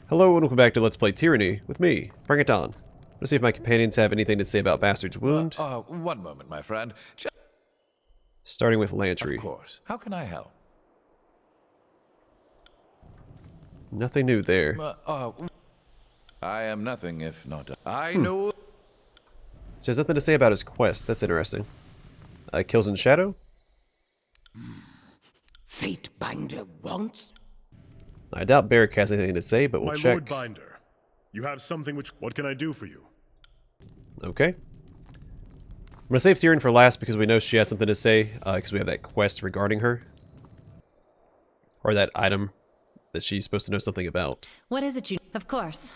Hello and welcome back to Let's Play Tyranny with me, Bring It On. Let's see if my companions have anything to say about Bastard's Wound. One moment, my friend. Starting with Lantry. Of course. How can I help? Nothing new there. I am nothing if not. I know. So there's nothing to say about his quest. That's interesting. Kills in Shadow? Fate Binder wants? I doubt Barrick has anything to say, but we'll check. My Lord Binder, you have something which... What can I do for you? Okay. I'm gonna save Siren for last because we know she has something to say, because we have that quest regarding her. Or that item that she's supposed to know something about. What is it you... Of course.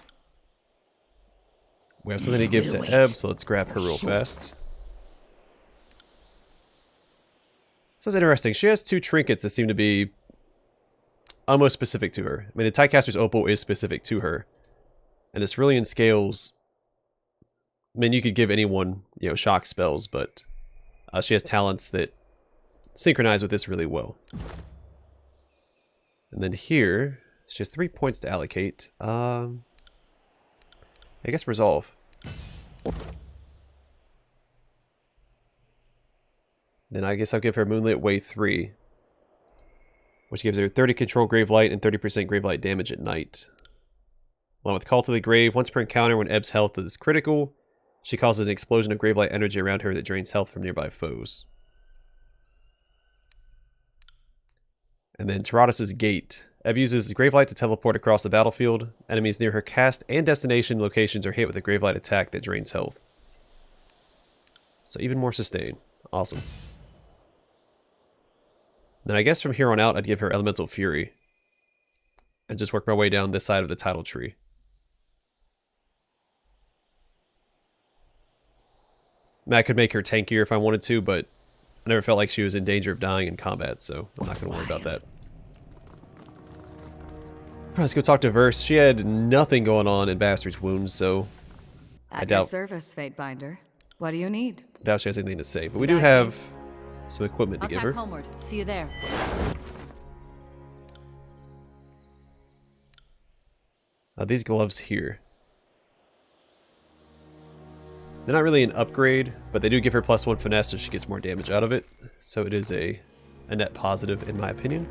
We have something to give to Ebb, so let's grab her real fast. This is interesting. She has two trinkets that seem to be almost specific to her. I mean, the Tidecaster's Opal is specific to her. And this Cerulean Scales... I mean, you could give anyone, shock spells, but she has talents that synchronize with this really well. And then here, she has 3 points to allocate. I guess Resolve. Then I guess I'll give her Moonlit Way 3. Which gives her 30 control Grave Light and 30% Grave Light damage at night. Along with Call to the Grave, once per encounter when Ebb's health is critical, she causes an explosion of Grave Light energy around her that drains health from nearby foes. And then Tyranny Gate. Ebb uses Gravelight to teleport across the battlefield. Enemies near her cast and destination locations are hit with a Gravelight attack that drains health. So even more sustain. Awesome. Then I guess from here on out I'd give her Elemental Fury. And just work my way down this side of the title tree. I mean, I could make her tankier if I wanted to, but I never felt like she was in danger of dying in combat, so I'm not going to worry about that. Alright, let's go talk to Verse. She had nothing going on in Bastard's Wound, so I doubt... service, Fate Binder. What do you need? I doubt she has anything to say, but we do have some equipment to give her. Homeward. See you there. These gloves here. They're not really an upgrade, but they do give her +1 finesse, so she gets more damage out of it. So it is a net positive, in my opinion.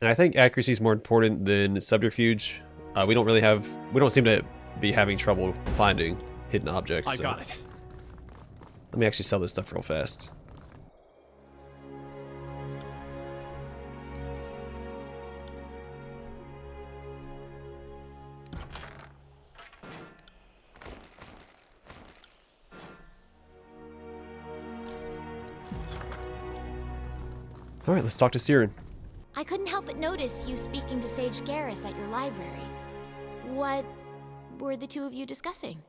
And I think accuracy is more important than subterfuge. We don't seem to be having trouble finding hidden objects. So. I got it. Let me actually sell this stuff real fast. Alright, let's talk to Siren. I couldn't help but notice you speaking to Sage Garrus at your library. What were the two of you discussing?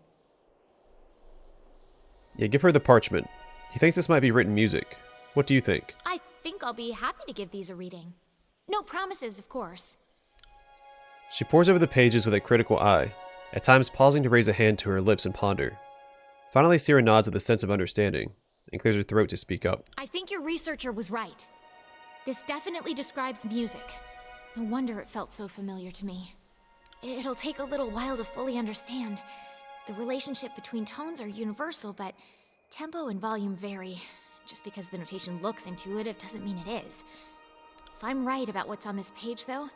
Yeah, give her the parchment. He thinks this might be written music. What do you think? I think I'll be happy to give these a reading. No promises, of course. She pores over the pages with a critical eye, at times pausing to raise a hand to her lips and ponder. Finally, Siren nods with a sense of understanding, and clears her throat to speak up. I think your researcher was right. This definitely describes music. No wonder it felt so familiar to me. It'll take a little while to fully understand. The relationship between tones are universal, but tempo and volume vary. Just because the notation looks intuitive doesn't mean it is. If I'm right about what's on this page, though,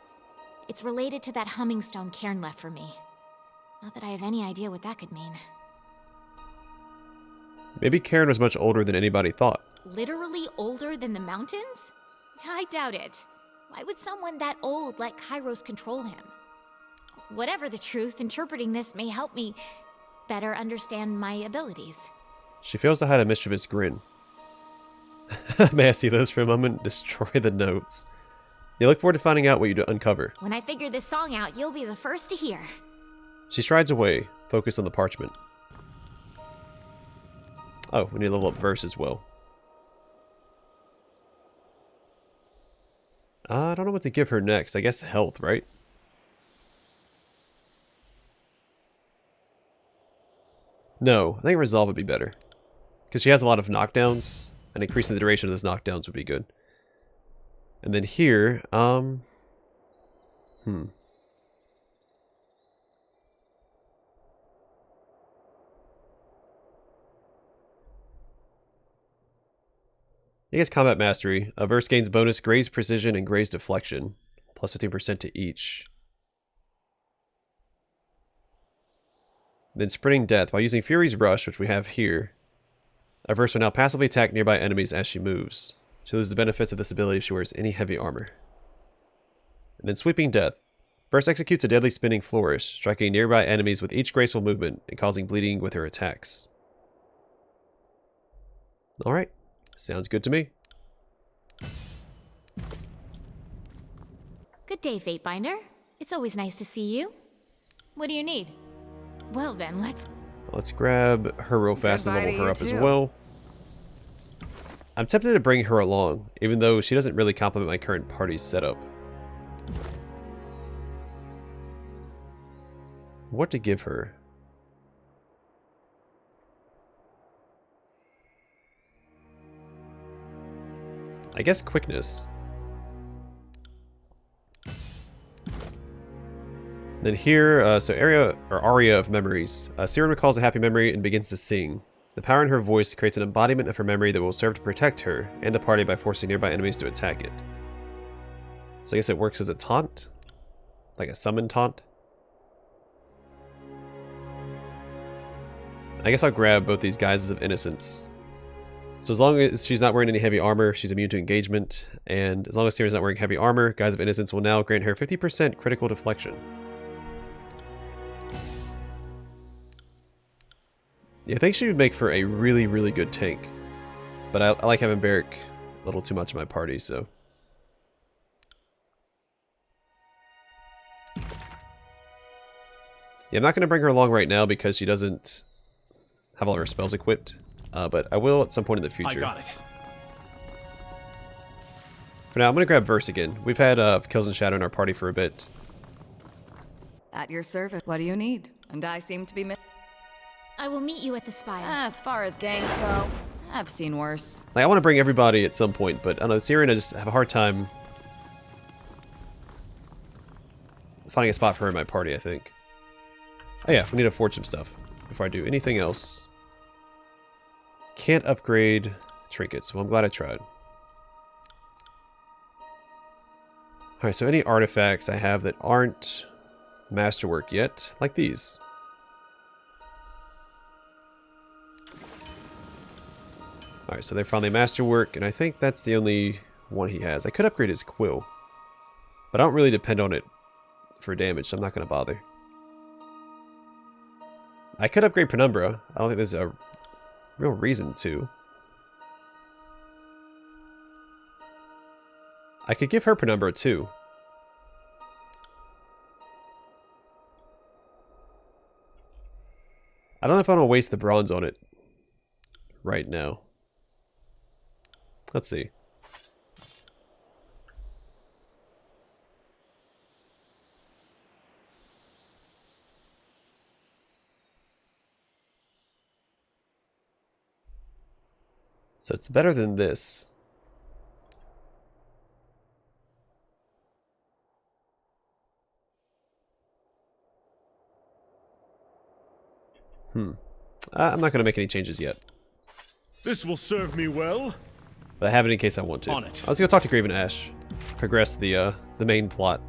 it's related to that humming stone Cairn left for me. Not that I have any idea what that could mean. Maybe Cairn was much older than anybody thought. Literally older than the mountains? I doubt it. Why would someone that old let Kyros control him? Whatever the truth, interpreting this may help me better understand my abilities. She fails to hide a mischievous grin. May I see those for a moment? Destroy the notes. You look forward to finding out what you uncover. When I figure this song out, you'll be the first to hear. She strides away, focused on the parchment. Oh, we need to level up Verse as well. I don't know what to give her next. I guess health, right? No, I think Resolve would be better. Because she has a lot of knockdowns, and increasing the duration of those knockdowns would be good. And then here, I guess combat mastery. Verse gains bonus graze precision and graze deflection. Plus 15% to each. Then spreading death. While using Fury's Rush, which we have here, a verse will now passively attack nearby enemies as she moves. She loses the benefits of this ability if she wears any heavy armor. And then sweeping death. Verse executes a deadly spinning flourish, striking nearby enemies with each graceful movement and causing bleeding with her attacks. Alright. Sounds good to me. Good day, Fatebinder. It's always nice to see you. What do you need? Well then, Let's grab her real fast and Goodbye level to her you up as too. well. I'm tempted to bring her along, even though she doesn't really complement my current party's setup. What to give her? I guess quickness. Then here, so aria of memories. Siren recalls a happy memory and begins to sing. The power in her voice creates an embodiment of her memory that will serve to protect her and the party by forcing nearby enemies to attack it. So I guess it works as a taunt? Like a summon taunt? I guess I'll grab both these guises of innocence. So as long as she's not wearing any heavy armor, she's immune to engagement. And as long as Siren's not wearing heavy armor, Guise of Innocence will now grant her 50% critical deflection. Yeah, I think she would make for a really, really good tank. But I like having Barrick a little too much in my party, so... Yeah, I'm not going to bring her along right now because she doesn't have all her spells equipped. But I will at some point in the future. I got it. For now, I'm going to grab Verse again. We've had Kills and Shadow in our party for a bit. At your service. What do you need? And I seem to be I will meet you at the spire. As far as gangs go, I've seen worse. Like, I want to bring everybody at some point, but I don't know, Siren, I just have a hard time finding a spot for her in my party, I think. Oh yeah, we need to forge some stuff before I do anything else. Can't upgrade trinkets, well I'm glad I tried. Alright, so any artifacts I have that aren't masterwork yet, like these. Alright, so they're finally masterwork, and I think that's the only one he has. I could upgrade his quill, but I don't really depend on it for damage, so I'm not going to bother. I could upgrade Penumbra. I don't think there's a real reason to. I could give her Penumbra too. I don't know if I want to waste the bronze on it right now. Let's see. So it's better than this. I'm not going to make any changes yet. This will serve me well. But I have it in case I want to. On it. Let's go talk to Graven Ashe. Progress the main plot.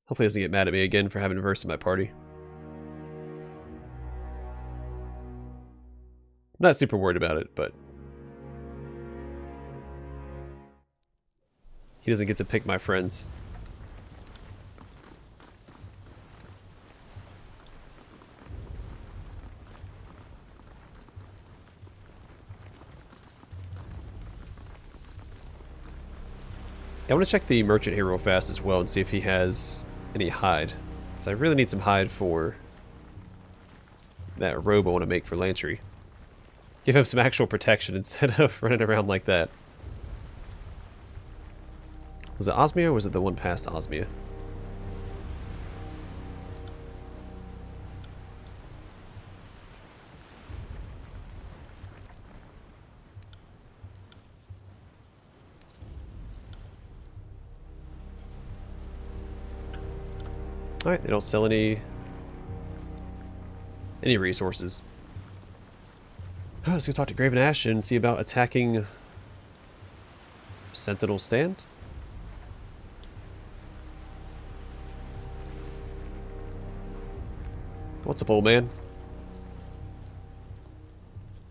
Hopefully he doesn't get mad at me again for having Verse in my party. I'm not super worried about it, but he doesn't get to pick my friends. I want to check the merchant here real fast as well and see if he has any hide. So I really need some hide for that robe I want to make for Lantry. Give him some actual protection instead of running around like that. Was it Osmia or was it the one past Osmia? Alright, they don't sell any resources. Oh, let's go talk to Graven Ashe and see about attacking Sentinel Stand. What's up, old man?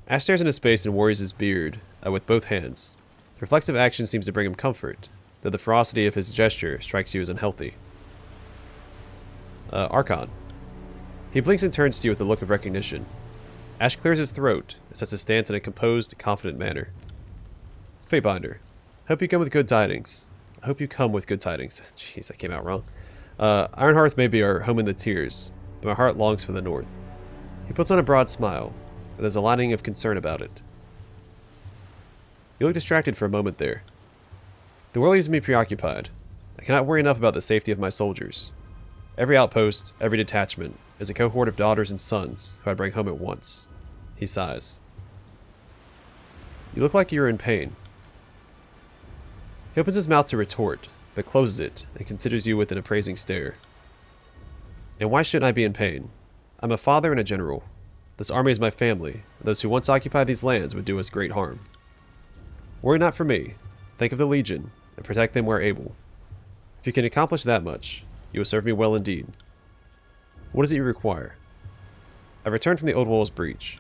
Ashe stares into space and worries his beard with both hands. The reflexive action seems to bring him comfort, though the ferocity of his gesture strikes you as unhealthy. Archon. He blinks and turns to you with a look of recognition. Ashe clears his throat and sets his stance in a composed, confident manner. Fatebinder. Hope you come with good tidings. I hope you come with good tidings. Jeez, that came out wrong. Ironhearth may be our home in the tears, but my heart longs for the north. He puts on a broad smile, and there's a lining of concern about it. You look distracted for a moment there. The world leaves me preoccupied. I cannot worry enough about the safety of my soldiers. Every outpost, every detachment, is a cohort of daughters and sons who I bring home at once. He sighs. You look like you're in pain. He opens his mouth to retort, but closes it and considers you with an appraising stare. And why shouldn't I be in pain? I'm a father and a general. This army is my family, and those who once occupied these lands would do us great harm. Worry not for me. Think of the Legion, and protect them where able. If you can accomplish that much, you will serve me well indeed. What is it you require? I returned from the Old Wall's breach.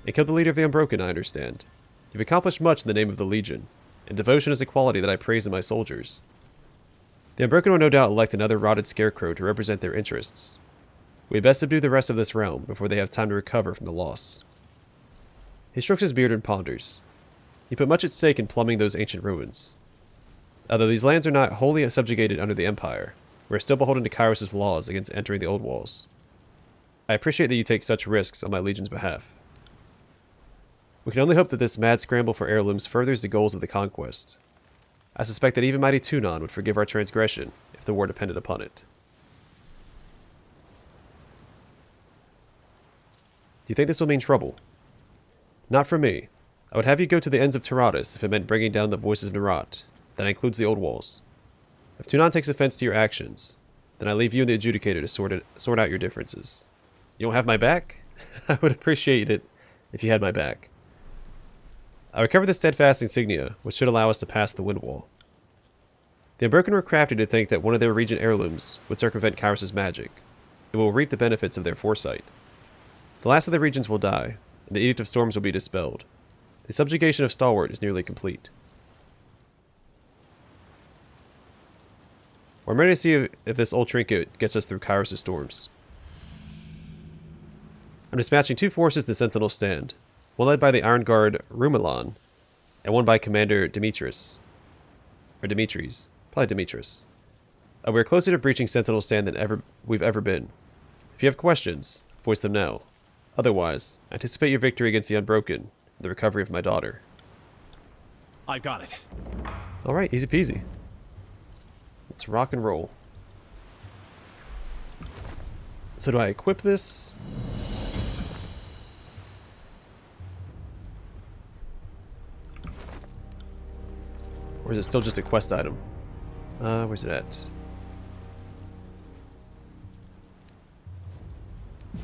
And killed the leader of the Unbroken, I understand. You've accomplished much in the name of the Legion, and devotion is a quality that I praise in my soldiers. The Unbroken will no doubt elect another rotted scarecrow to represent their interests. We had best subdue the rest of this realm before they have time to recover from the loss. He strokes his beard and ponders. He put much at stake in plumbing those ancient ruins. Although these lands are not wholly subjugated under the Empire, we are still beholden to Kyros' laws against entering the Old Walls. I appreciate that you take such risks on my Legion's behalf. We can only hope that this mad scramble for heirlooms furthers the goals of the conquest. I suspect that even mighty Tunon would forgive our transgression if the war depended upon it. Do you think this will mean trouble? Not for me. I would have you go to the ends of Taratus if it meant bringing down the voices of Nerat. That includes the Old Walls. If Tunon takes offense to your actions, then I leave you and the Adjudicator to sort out your differences. You don't have my back? I would appreciate it if you had my back. I recovered the Steadfast Insignia, which should allow us to pass the Wind Wall. The Unbroken were crafted to think that one of their Regent heirlooms would circumvent Kyros' magic, and will reap the benefits of their foresight. The last of the regions will die, and the Edict of Storms will be dispelled. The subjugation of Stalwart is nearly complete. We're ready to see if this old trinket gets us through Kyros' storms. I'm dispatching 2 forces to Sentinel Stand, one led by the Iron Guard Rumelan, and one by Commander Demetrius. Or Demetres. Probably Demetrius. We are closer to breaching Sentinel Stand than we've ever been. If you have questions, voice them now. Otherwise, anticipate your victory against the Unbroken and the recovery of my daughter. I got it. Alright, easy peasy. Let's rock and roll. So do I equip this? Or is it still just a quest item? Where's it at?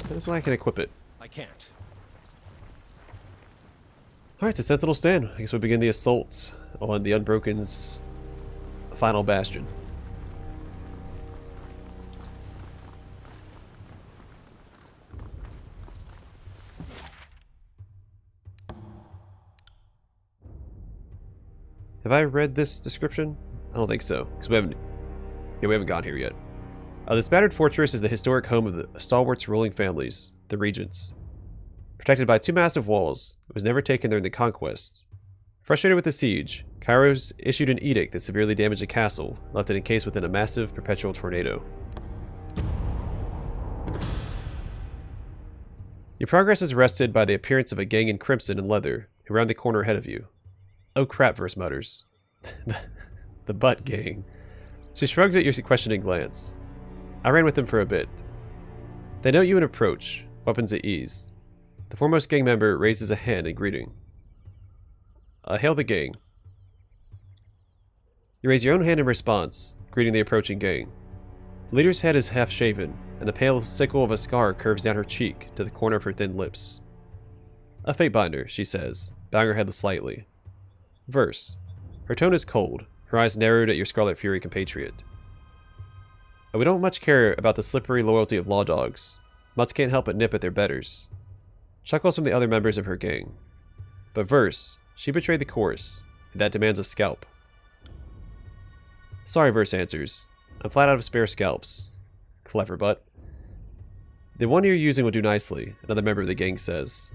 It's like I can equip it. I can't. Alright, to Sentinel Stand. I guess we begin the assault on the Unbroken's final bastion. Have I read this description? I don't think so, because we haven't gone here yet. This battered fortress is the historic home of the Stalwart's ruling families, the Regents. Protected by 2 massive walls, it was never taken during the conquest. Frustrated with the siege, Kyros issued an edict that severely damaged the castle, left it encased within a massive perpetual tornado. Your progress is arrested by the appearance of a gang in crimson and leather, who round the corner ahead of you. Oh crap, Verse mutters. The butt gang. She shrugs at your questioning glance. I ran with them for a bit. They note you and approach, weapons at ease. The foremost gang member raises a hand in greeting. Hail the gang. You raise your own hand in response, greeting the approaching gang. The leader's head is half-shaven, and a pale sickle of a scar curves down her cheek to the corner of her thin lips. A fate binder, she says, bowing her head slightly. Verse. Her tone is cold, her eyes narrowed at your Scarlet Fury compatriot. We don't much care about the slippery loyalty of law dogs. Mutts can't help but nip at their betters. Chuckles from the other members of her gang. But Verse, she betrayed the chorus, and that demands a scalp. Sorry, Verse answers. I'm flat out of spare scalps. Clever butt. The one you're using will do nicely, another member of the gang says.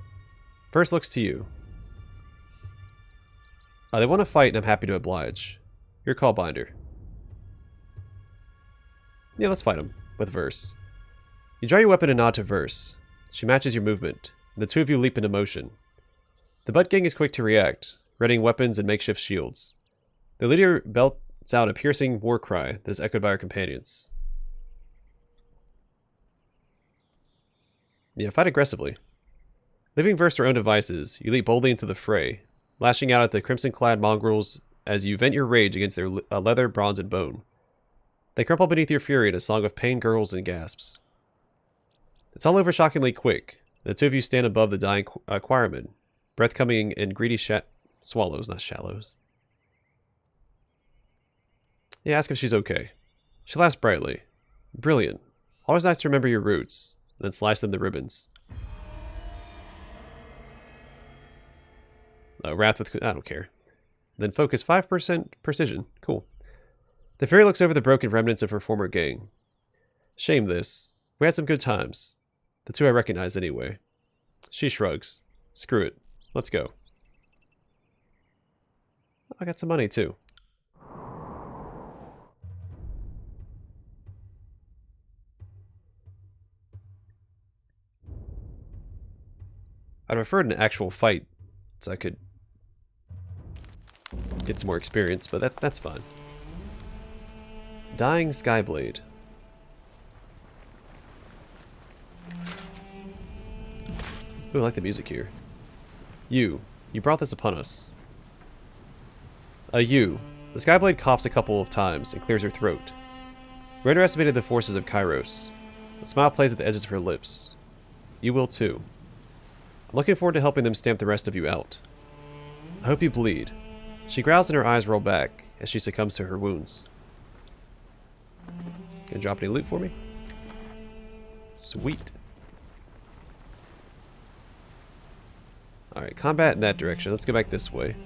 Verse looks to you. They want to fight, and I'm happy to oblige. Your call, Binder. Yeah, let's fight him, with Verse. You draw your weapon and nod to Verse. She matches your movement, and the two of you leap into motion. The butt gang is quick to react, readying weapons and makeshift shields. The leader belts out a piercing war cry that is echoed by her companions. Yeah, fight aggressively. Leaving Verse to their own devices, you leap boldly into the fray, lashing out at the crimson-clad mongrels as you vent your rage against their leather, bronze, and bone. They crumple beneath your fury in a song of pain, gurgles, and gasps. It's all over shockingly quick. The two of you stand above the dying choirman, breath coming in greedy swallows, not shallows. Yeah, ask if she's okay. She laughs brightly. Brilliant. Always nice to remember your roots, and then slice them to ribbons. Wrath with... I don't care. Then focus 5% precision. Cool. The fairy looks over the broken remnants of her former gang. Shame this. We had some good times. The two I recognize anyway. She shrugs. Screw it. Let's go. I got some money too. I'd preferred an actual fight so I could get some more experience, but that's fine. Dying Skyblade. Ooh, I like the music here. You brought this upon us. The Skyblade coughs a couple of times and clears her throat. We underestimated the forces of Kyros. A smile plays at the edges of her lips. You will too. I'm looking forward to helping them stamp the rest of you out. I hope you bleed. She growls and her eyes roll back as she succumbs to her wounds. Gonna drop any loot for me? Sweet. Alright, combat in that direction. Let's go back this way.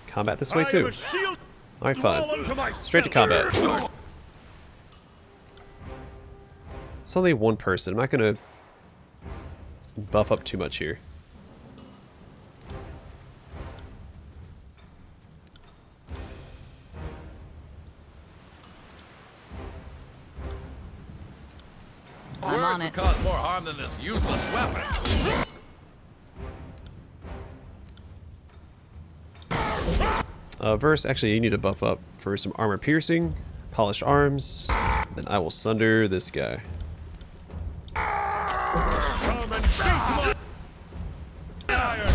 Combat this way too. Alright, fine. Straight to combat. It's only one person. I'm not gonna buff up too much here. I'm on it. Cause more harm than this useless weapon. Verse, actually, you need to buff up for some armor piercing, polished arms, then I will sunder this guy. Come and face my iron.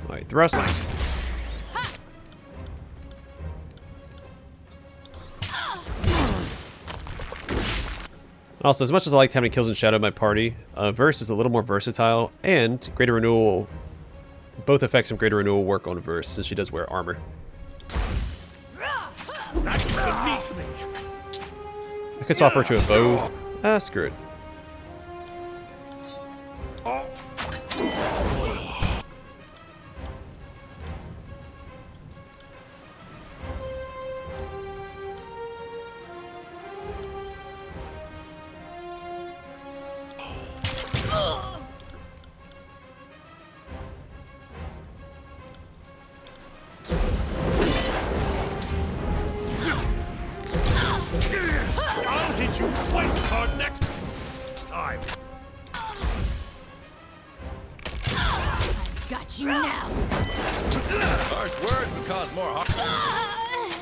Alright, thrust. Also, as much as I liked having kills and shadow in my party, Verse is a little more versatile, and Greater Renewal, both effects from Greater Renewal work on Verse, since she does wear armor. That's beneath me. I could swap her to a bow. Ah, screw it. get you now. Harsh words would cause more harm.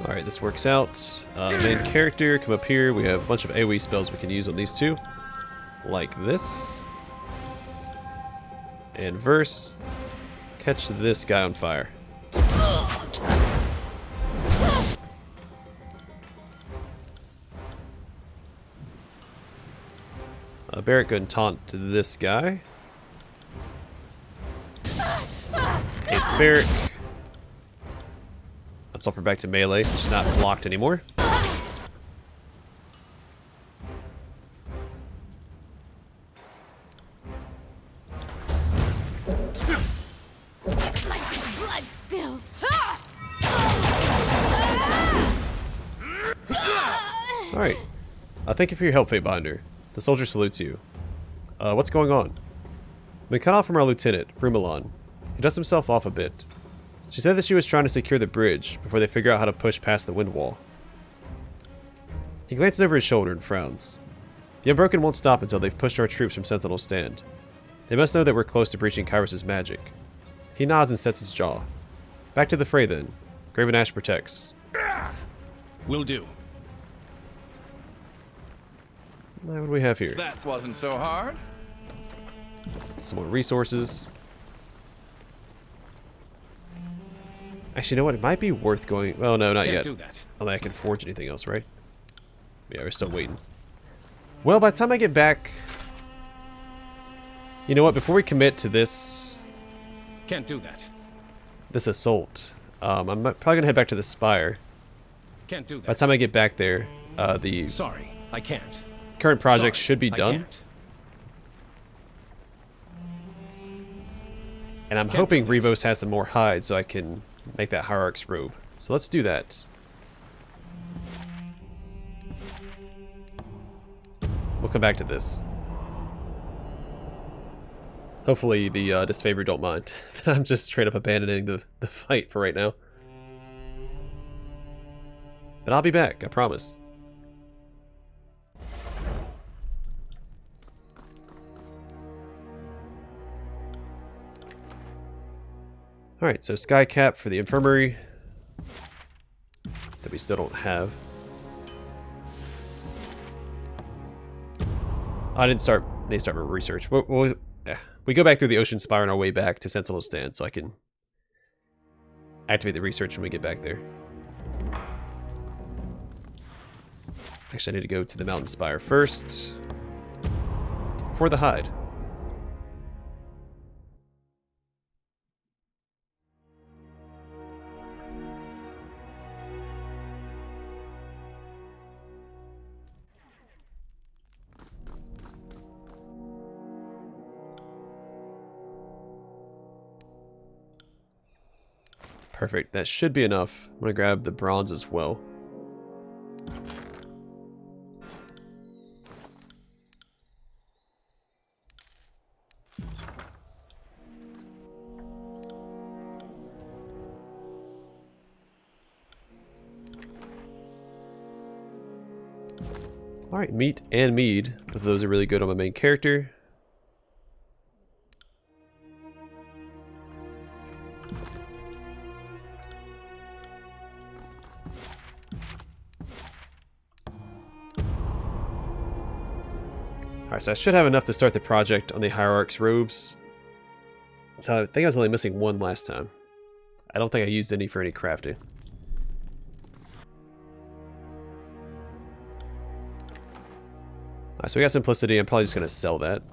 Alright, this works out. Main character, come up here. We have a bunch of AoE spells we can use on these two. Like this. And verse. Catch this guy on fire. Barrett go and taunt to this guy. Haste Barrett. Let's up her back to melee so she's not blocked anymore. My blood spills. Alright. Thank you for your help, Fatebinder. The soldier salutes you. What's going on? I've been cut off from our lieutenant, Brumalon. He dusts himself off a bit. She said that she was trying to secure the bridge before they figure out how to push past the wind wall. He glances over his shoulder and frowns. The Unbroken won't stop until they've pushed our troops from Sentinel Stand. They must know that we're close to breaching Kyros' magic. He nods and sets his jaw. Back to the fray then. Graven Ashe protects. Will do. What do we have here? That wasn't so hard. Some more resources. Actually, you know what? It might be worth going... Well, no, not Can't yet. do that. I don't think I can forge anything else, right? Yeah, we're still waiting. Well, by the time I get back... You know what? Before we commit to this... Can't do that. This assault, I'm probably going to head back to the Spire. Can't do By the that. time I get back there, the Sorry, I can't. current project Sorry, should be I done. can't. And I'm Can't hoping do that. Revos has some more hide so I can make that Hierarch's robe. So let's do that. We'll come back to this. Hopefully the disfavor don't mind. I'm just straight up abandoning the fight for right now. But I'll be back, I promise. Alright, so Skycap for the infirmary. That we still don't have. I didn't start my research. We go back through the Ocean Spire on our way back to Sentinel Stand, so I can activate the research when we get back there. Actually, I need to go to the Mountain Spire first. For the hide. Perfect, that should be enough. I'm gonna grab the bronze as well. Alright, meat and mead. Both of those are really good on my main character. Alright, so I should have enough to start the project on the Hierarch's robes. So I think I was only missing one last time. I don't think I used any for any crafting. Alright, so we got Simplicity. I'm probably just going to sell that.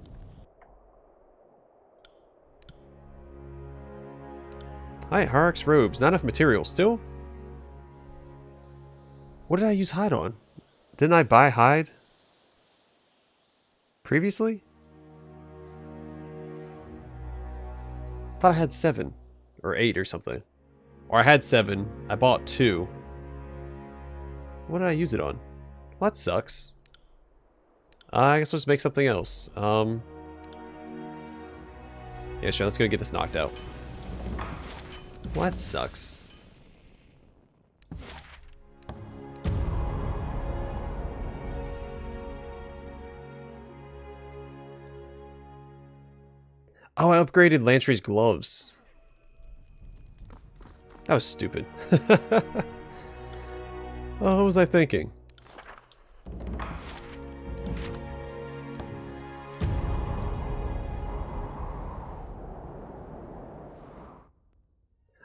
Alright, Hierarch's robes. Not enough material still? What did I use hide on? Didn't I buy hide previously? Thought I had 7 or 8 or something. Or I had 7. I bought 2. What did I use it on? Well, that sucks. I guess we'll just make something else. Yeah, sure. Let's go get this knocked out. Well, that sucks. Oh, I upgraded Lantry's gloves. That was stupid. Oh, what was I thinking?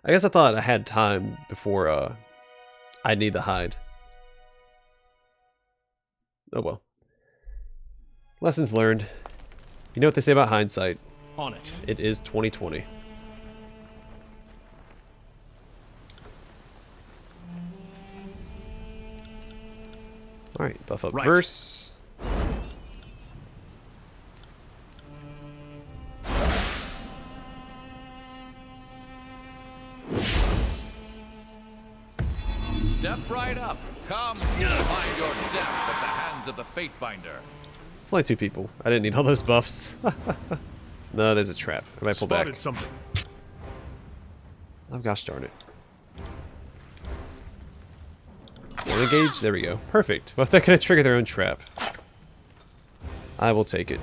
I guess I thought I had time before I'd need the hide. Oh well. Lessons learned. You know what they say about hindsight. On it. It is 2020. Alright, buff up Right. verse. Step right up. Come, find your death at the hands of the Fatebinder. It's only 2 people. I didn't need all those buffs. No, there's a trap. I might pull back. Spotted something. Oh gosh darn it. One engage, there we go. Perfect. Well, they're gonna trigger their own trap. I will take it.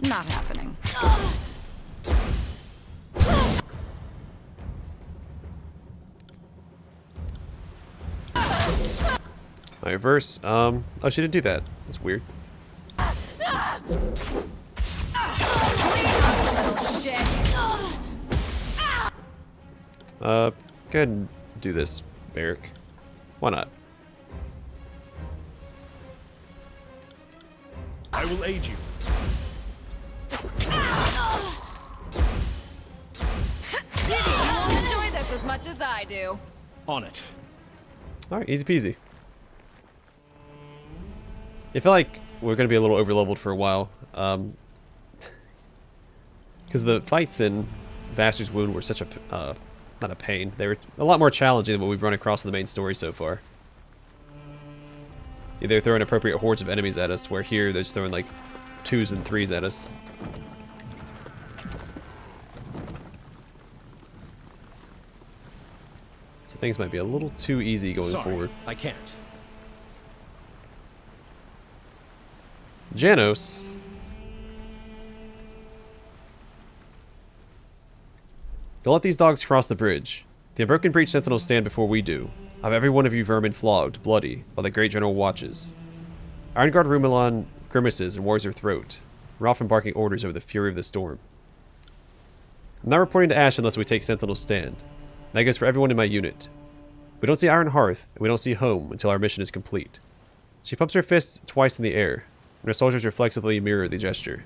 Not happening. My reverse. Oh, she didn't do that. That's weird. Shit. Go ahead and do this, Barrick. Why not? I will aid you. You won't enjoy this as much as I do. On it. Alright, easy peasy. I feel like we're going to be a little over-leveled for a while. Because the fights in Bastard's Wound were such a... not a pain. They were a lot more challenging than what we've run across in the main story so far. They're throwing appropriate hordes of enemies at us, where here they're just throwing like 2s and 3s at us. So things might be a little too easy going Sorry, forward. I can't. Janos. Don't let these dogs cross the bridge. The Unbroken Breach Sentinel stand before we do. Have every one of you vermin flogged, bloody, while the Great General watches. Iron Guard Rumelon grimaces and wars her throat. We're often barking orders over the fury of the storm. I'm not reporting to Ashe unless we take Sentinel Stand. That goes for everyone in my unit. We don't see Iron Hearth, and we don't see home until our mission is complete. She pumps her fists twice in the air, and her soldiers reflexively mirror the gesture.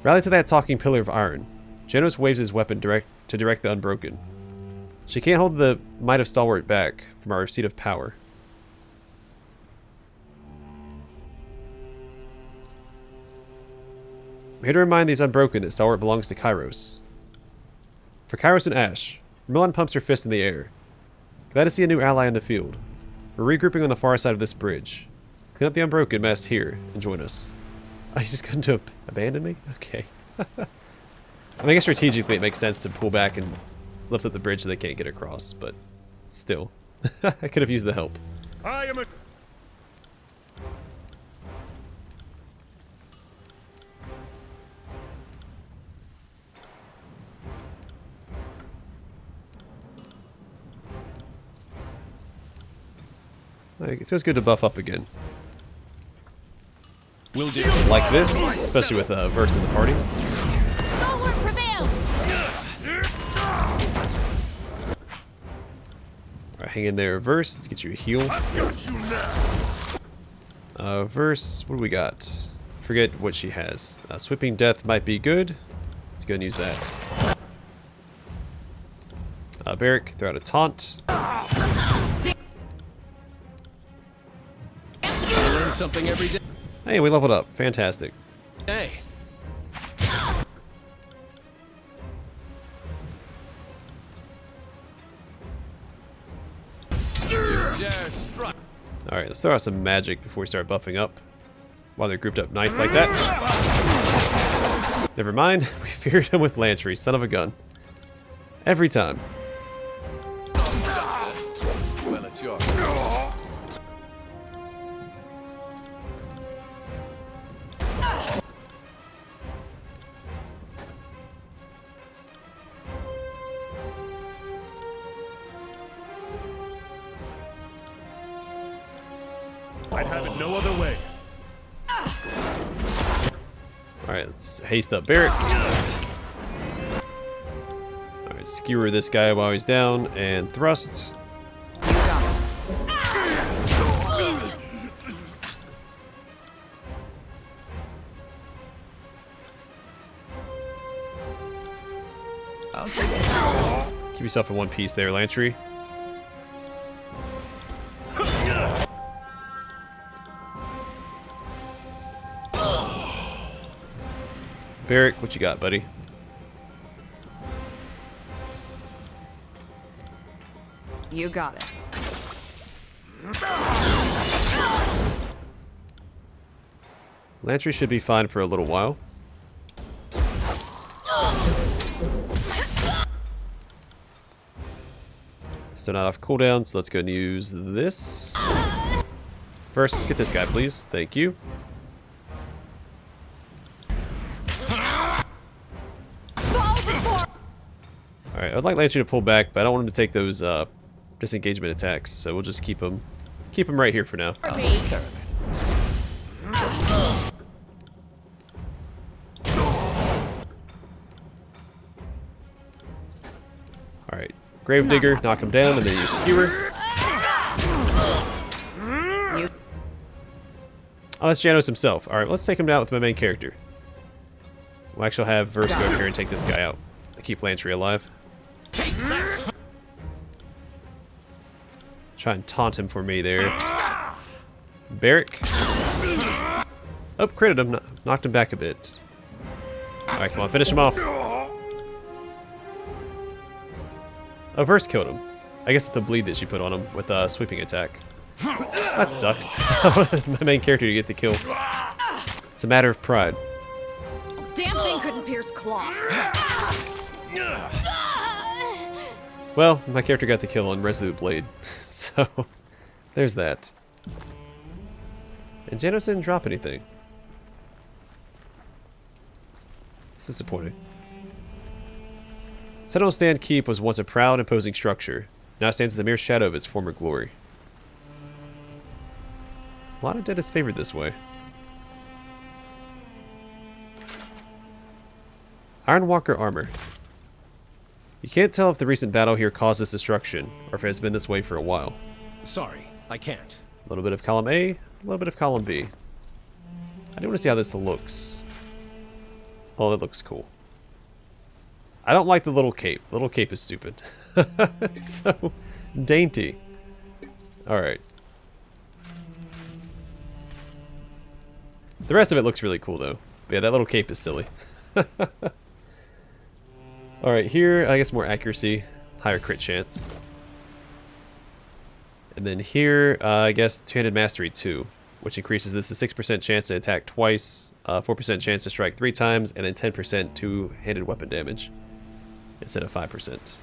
Rally to that talking pillar of iron. Janos waves his weapon to direct the Unbroken. She can't hold the might of Stalwart back from our seat of power. I'm here to remind these Unbroken that Stalwart belongs to Kyros. For Kyros and Ashe, Milan pumps her fist in the air. Glad to see a new ally in the field. We're regrouping on the far side of this bridge. Clean up the Unbroken mess here and join us. Are you just going to abandon me? Okay. I mean, I guess strategically it makes sense to pull back and lift up the bridge so they can't get across, but still. I could have used the help. I am a... It feels good to buff up again. Will do. Like this, especially with Verse in the party. Stalwart prevails! Alright, hang in there, Verse. Let's get you a heal. Got you now. Verse, what do we got? Forget what she has. Sweeping Death might be good. Let's go and use that. Barrick, throw out a taunt. Learn something every day. Hey, we leveled up. Fantastic. Hey. Dare strike. Alright, let's throw out some magic before we start buffing up. While they're grouped up nice like that. Never mind, we feared him with Lantry, son of a gun. Every time. Well, have it no other way. Alright, let's haste up Barrick. Alright, skewer this guy while he's down, and thrust. I'll take it. Keep yourself in one piece there, Lantry. Barrick, what you got, buddy? You got it. Lantry should be fine for a little while. Still not off cooldown, so let's go and use this. First, get this guy, please. Thank you. Alright, I'd like Lantry to pull back, but I don't want him to take those disengagement attacks, so we'll just keep him right here for now. I'll take care of it. Alright, Gravedigger, knock him down, and then use Skewer. Oh, that's Janos himself. Alright, let's take him down with my main character. We'll actually have Verse go over here and take this guy out. To keep Lantry alive. Try and taunt him for me there. Barrick. Oh, critted him. Knocked him back a bit. Alright, come on, finish him off. Oh, Verse killed him. I guess with the bleed that she put on him with a sweeping attack. That sucks. My main character to get the kill. It's a matter of pride. Damn thing couldn't pierce cloth. Well, my character got the kill on Resolute Blade, so there's that. And Janos didn't drop anything. It's disappointing. Sentinel Stand Keep was once a proud, imposing structure. Now it stands as a mere shadow of its former glory. A lot of dead is favored this way. Ironwalker armor. You can't tell if the recent battle here caused this destruction, or if it has been this way for a while. Sorry, I can't. A little bit of column A, a little bit of column B. I do want to see how this looks. Oh, that looks cool. I don't like the little cape. The little cape is stupid. It's so dainty. Alright. The rest of it looks really cool, though. But yeah, that little cape is silly. Alright, here, I guess more accuracy. Higher crit chance. And then here, I guess two-handed mastery 2, which increases this to 6% chance to attack twice, 4% chance to strike 3 times, and then 10% two-handed weapon damage instead of 5%.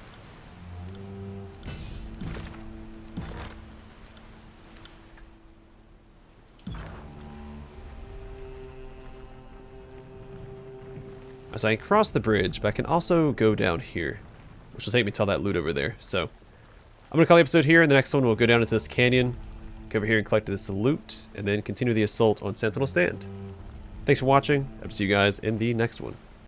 So I can cross the bridge, but I can also go down here, which will take me to all that loot over there. So I'm going to call the episode here, and the next one we'll go down into this canyon, go over here and collect this loot, and then continue the assault on Sentinel Stand. Thanks for watching. I'll see you guys in the next one.